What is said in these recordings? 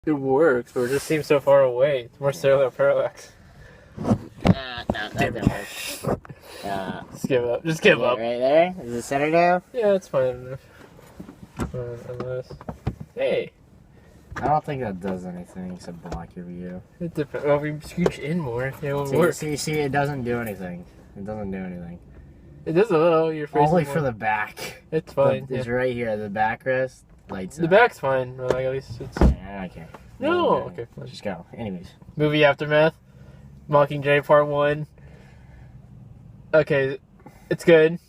It works, but it just seems so far away. It's more cellular parallax. No, that didn't work. Just give up. Just give up. Right there? Is it center now? Yeah, it's fine enough. Unless... Hey! I don't think that does anything except block your view. It depends. Well, if we scooch in more, it will work. See, it doesn't do anything. It doesn't do anything. It does a little. You're facing Only more. for the back. It's fine. It's right here. The backrest lights The up. back's fine. Well, like, at least it's... Yeah, okay. No! Okay, fine. Just go. Anyways. Movie Aftermath. Mockingjay Part 1. Okay, it's good.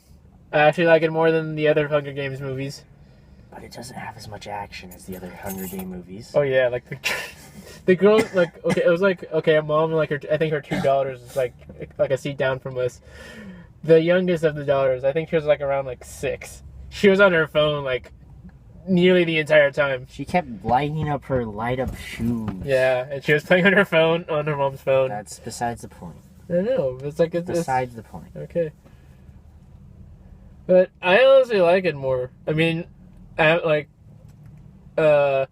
I actually like it more than the other Hunger Games movies. But it doesn't have as much action as the other Hunger Game movies. Oh yeah, like the girl, like, okay, it was like, okay, a mom, like, I think her two daughters is like a seat down from us. The youngest of the daughters, I think she was like around like 6. She was on her phone like nearly the entire time. She kept lighting up her light-up shoes. Yeah, and she was playing on her phone, on her mom's phone. That's besides the point. I know, it's like Besides the point. Okay. But I honestly like it more. I mean, I'm not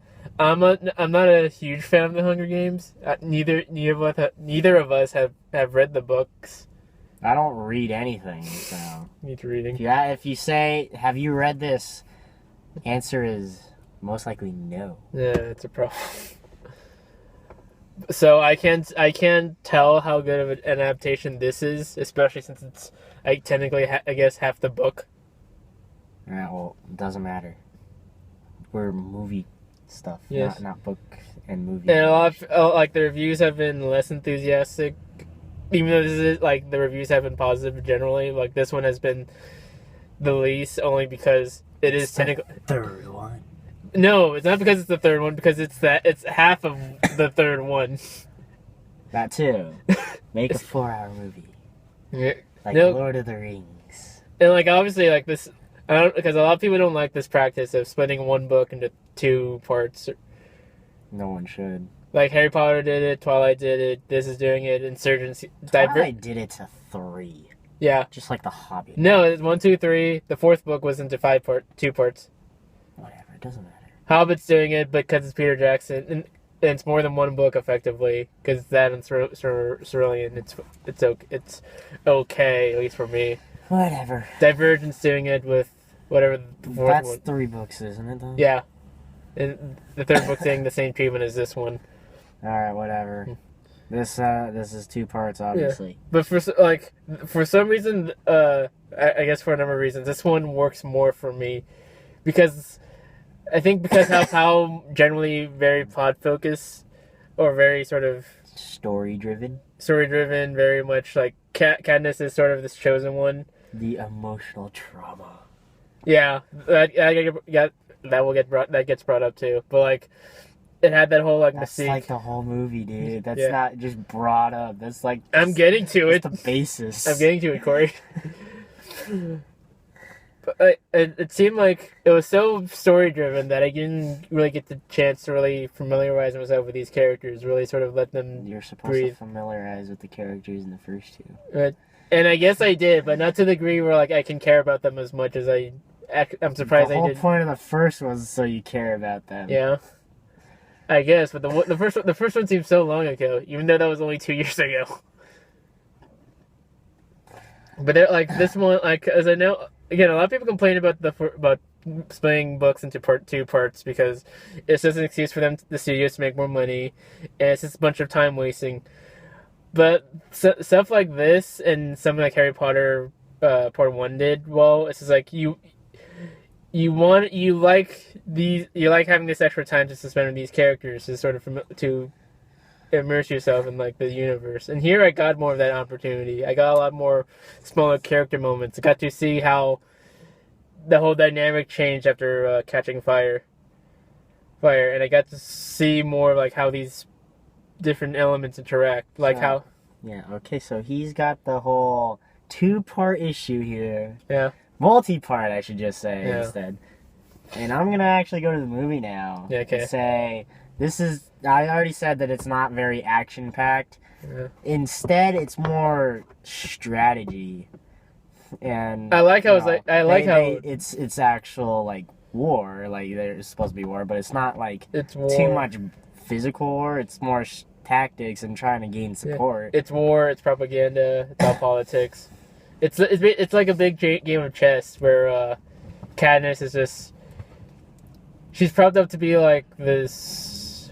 a huge fan of the Hunger Games. Neither of us have read the books. I don't read anything, so. Need reading. If you say, have you read this? Answer is most likely no. Yeah, it's a problem. So I can't tell how good of an adaptation this is, especially since it's technically I guess half the book. Yeah, well, it doesn't matter. We're movie stuff, Yes. not book and movie. And a lot of, like, the reviews have been less enthusiastic, even though this is, like, the reviews have been positive generally. Like, this one has been the least, only because it is technically third one. No, it's not because it's the third one, because it's half of the third one. That too. Make a 4-hour movie. Yeah. Like No. Lord of the Rings. And, like, obviously, like, this, because a lot of people don't like this practice of splitting one book into 2 parts. No one should. Like, Harry Potter did it, Twilight did it, this is doing it, Insurgency. Twilight did it to 3. Yeah. Just like The Hobbit. No, it's 1, 2, 3. The 4th book was into 2 parts. Whatever, it doesn't matter. Hobbit's doing it because it's Peter Jackson, and it's more than one book effectively, because that and Cerulean, it's okay, at least for me. Whatever. Divergent's doing it with whatever the 4th That's one. 3 books, isn't it, though? Yeah. And the 3rd book's getting the same treatment as this one. Alright, whatever. This is 2 parts, obviously. Yeah. But for some reason, I guess for a number of reasons, this one works more for me, because I think because how generally very plot focused, or very sort of Story driven. very much like Katniss is sort of this chosen one. The emotional trauma. Yeah, that gets brought up too. But like, it had that whole like That's mystique. like the whole movie, dude. That's Yeah. not just brought up. That's like I'm getting to it. the basis. I'm getting to it, Corey. But it seemed like it was so story driven that I didn't really get the chance to really familiarize myself with these characters. Really, sort of let them. You're supposed breathe. to familiarize with the characters in the first 2. And I guess I did, but not to the degree where like I can care about them as much as I'm surprised the I whole did. point of the first was so you care about them. Yeah, I guess. But the first one seems so long ago, even though that was only 2 years ago. But they're like this one, like, as I know, again, a lot of people complain about about splitting books into 2 parts because it's just an excuse for the studios to make more money, and it's just a bunch of time wasting. But stuff like this and something like Harry Potter Part 1 did, well, it's just like you like having this extra time to spend with these characters to sort of to immerse yourself in like the universe. And here I got more of that opportunity. I got a lot more smaller character moments. I got to see how the whole dynamic changed after catching fire, and I got to see more like how these different elements interact, like how. Yeah. Okay. So he's got the whole 2-part issue here. Yeah. Multi-part, I should just say Yeah. instead. And I'm gonna actually go to the movie now. Yeah, okay. And say this is. I already said that it's not very action-packed. Yeah. Instead, it's more strategy. And I like how it's actual like war. Like there's supposed to be war, but it's not like it's war. too much physical war. It's more tactics and trying to gain support. It's war. It's propaganda. It's all politics. It's like a big game of chess where Katniss is just she's propped up to be like this.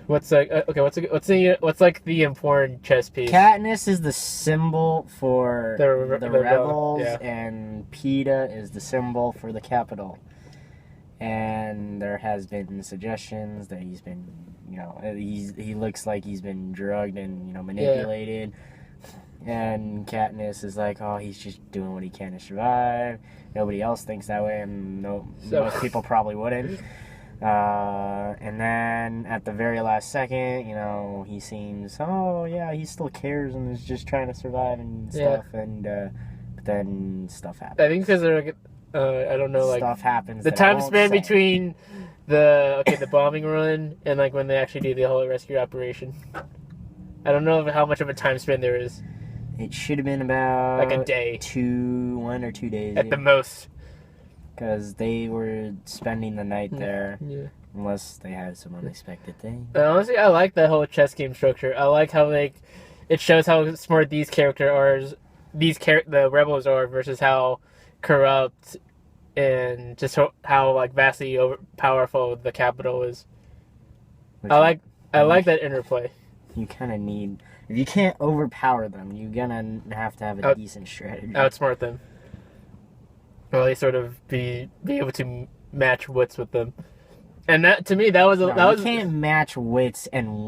What's like what's like the important chess piece? Katniss is the symbol for the rebels, yeah. and PETA is the symbol for the Capitol. And there has been suggestions that he's been, he looks like he's been drugged and manipulated. Yeah. And Katniss is like, oh, he's just doing what he can to survive. Nobody else thinks that way, and most people probably wouldn't. And then at the very last second, he seems, he still cares and is just trying to survive and stuff. Yeah. And but then stuff happens. I think because they're like, I don't know, like stuff happens. The time span between the bombing run and like when they actually do the whole rescue operation. I don't know how much of a time span there is. It should have been about like a day, 1 or 2 days at the most. Because they were spending the night there, unless they had some unexpected thing. And honestly, I like that whole chess game structure. I like how it shows how smart these characters are, the rebels are, versus how corrupt and just how like vastly powerful the Capitol is. I like that interplay. You kind of need, if you can't overpower them, you're gonna have to have a decent strategy. Outsmart them. Or at least sort of be able to match wits with them. And that, to me, that was... You can't match wits and